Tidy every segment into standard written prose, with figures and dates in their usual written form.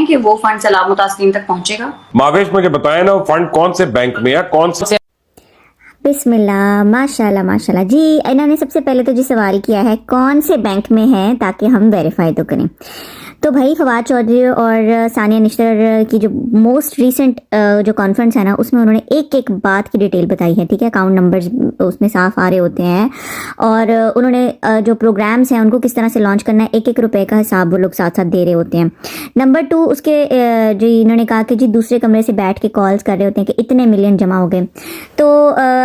कि वो फंड सलाम मुतासनीन तक पहुंचेगा? मावेश मुझे बताया ना, वो फंड कौन से बैंक में है, कौन से? बिस्मिल्लाह, माशाल्लाह माशाल्लाह जी। इन्होंने सबसे पहले तो जी सवाल किया है कौन से बैंक में है, ताकि हम वेरीफाई तो करें। तो भाई फवाद चौधरी और सानिया निश्तर की जो मोस्ट रीसेंट जो कॉन्फ्रेंस है ना, उसमें उन्होंने एक एक बात की डिटेल बताई है, ठीक है। अकाउंट नंबर्स उसमें साफ आ रहे होते हैं, और उन्होंने जो प्रोग्राम्स हैं उनको किस तरह से लॉन्च करना है, एक एक रुपए का हिसाब वो लोग साथ साथ दे रहे होते हैं। नंबर 2, उसके जी इन्होंने कहा कि जी दूसरे कमरे से बैठ के कॉल्स कर रहे होते हैं कि इतने मिलियन जमा हो गए। तो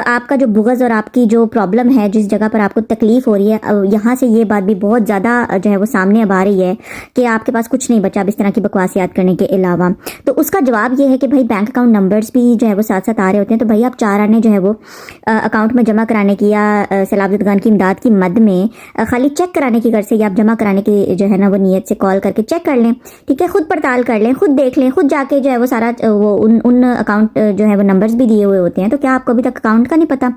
आपका जो बुग़्ज़ और आपकी जो प्रॉब्लम है, जिस जगह पर आपको तकलीफ हो रही है, यहाँ से ये बात भी बहुत ज़्यादा जो है वो सामने अब आ रही है कि आपके पास कुछ नहीं बचा अब इस तरह की बकवासियात करने के अलावा। तो उसका जवाब ये है कि भाई बैंक अकाउंट नंबर्स भी जो है वो साथ साथ आ रहे होते हैं। तो भाई आप 4 आने जो है वो अकाउंट में जमा कराने की या सैलाब-ए-ज़दगान की इमदाद की मद में खाली चेक कराने की गर्ज से या आप जमा कराने की जो है ना वो नीयत से कॉल करके चेक कर लें, ठीक है। खुद पड़ताल कर लें, खुद देख लें, खुद जाके जो है वो सारा वो उन अकाउंट जो है वो नंबर्स भी दिए हुए होते हैं। तो क्या आपको अभी तक अकाउंट का नहीं पता?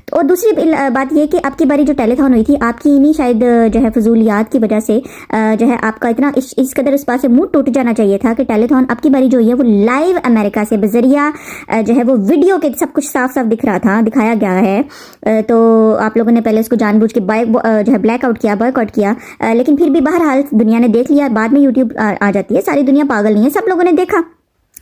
तो और दूसरी बात ये कि आपकी बारी जो टेलीथॉन हुई थी, आपकी इन्हीं शायद जो है फजूलियात की वजह से जो है आपका इतना इस कदर उस पास से मुंह टूट जाना चाहिए था कि टेलीथॉन आपकी बारी जो है वो लाइव अमेरिका से बजरिया जो है वो वीडियो के सब कुछ साफ साफ दिख रहा था, दिखाया गया है। तो आप लोगों ने पहले उसको जानबूझ के जो है ब्लैकआउट किया, बॉयकॉट किया, लेकिन फिर भी बहरहाल दुनिया ने देख लिया। बाद में यूट्यूब आ जाती है, सारी दुनिया पागल नहीं है, सब लोगों ने देखा।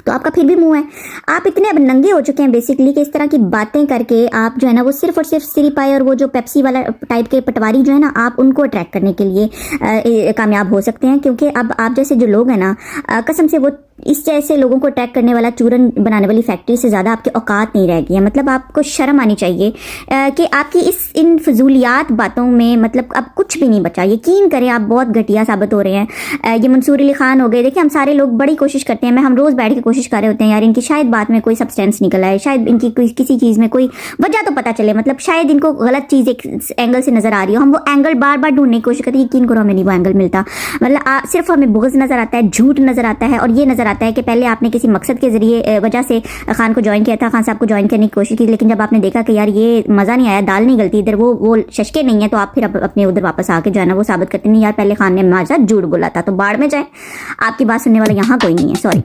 तो आपका फिर भी मुंह है। आप इतने अब नंगे हो चुके हैं बेसिकली कि इस तरह की बातें करके आप जो है ना वो सिर्फ और सिर्फ सिरी पाई और वो जो पेप्सी वाला टाइप के पटवारी जो है ना, आप उनको अट्रैक्ट करने के लिए कामयाब हो सकते हैं। क्योंकि अब आप जैसे जो लोग हैं ना, कसम से वो इस जैसे लोगों को अटैक करने वाला चूरन बनाने वाली फैक्ट्री से ज़्यादा आपकी औकात नहीं रह गई है। मतलब आपको शर्म आनी चाहिए कि आपकी इन फजूलियात बातों में मतलब अब कुछ भी नहीं बचा। यकीन करें आप बहुत घटिया साबित हो रहे हैं। ये मंसूर अली खान हो गए, देखिए हम सारे लोग बड़ी कोशिश करते हैं, हम रोज़ बैठ के कोशिश कर रहे होते हैं यार इनकी शायद बात में कोई सब्सटेंस निकल आए, शायद इनकी किसी चीज़ में कोई वजह तो पता चले, मतलब शायद इनको गलत चीज़ एक एंगल से नज़र आ रही हो। हम वो एंगल बार बार ढूंढने की कोशिश करते हैं, यकीन करो हमें नहीं वो एंगल मिलता। मतलब सिर्फ हमें बुग़्ज़ नज़र आता है, झूठ नज़र आता है, और ये नज़र आता है कि पहले आपने किसी मकसद के जरिए वजह से खान को ज्वाइन किया था, खान साहब को ज्वाइन करने की कोशिश की, लेकिन जब आपने देखा कि यार ये मज़ा नहीं आया, दाल नहीं गलती, इधर वो शशके नहीं है, तो आप फिर अपने उधर वापस आके जो है ना वो साबित करते नहीं यार पहले खान ने हमारे साथ झूठ बोला था। तो बाढ़ में जाए, आपकी बात सुनने वाला यहाँ कोई नहीं है, सॉरी।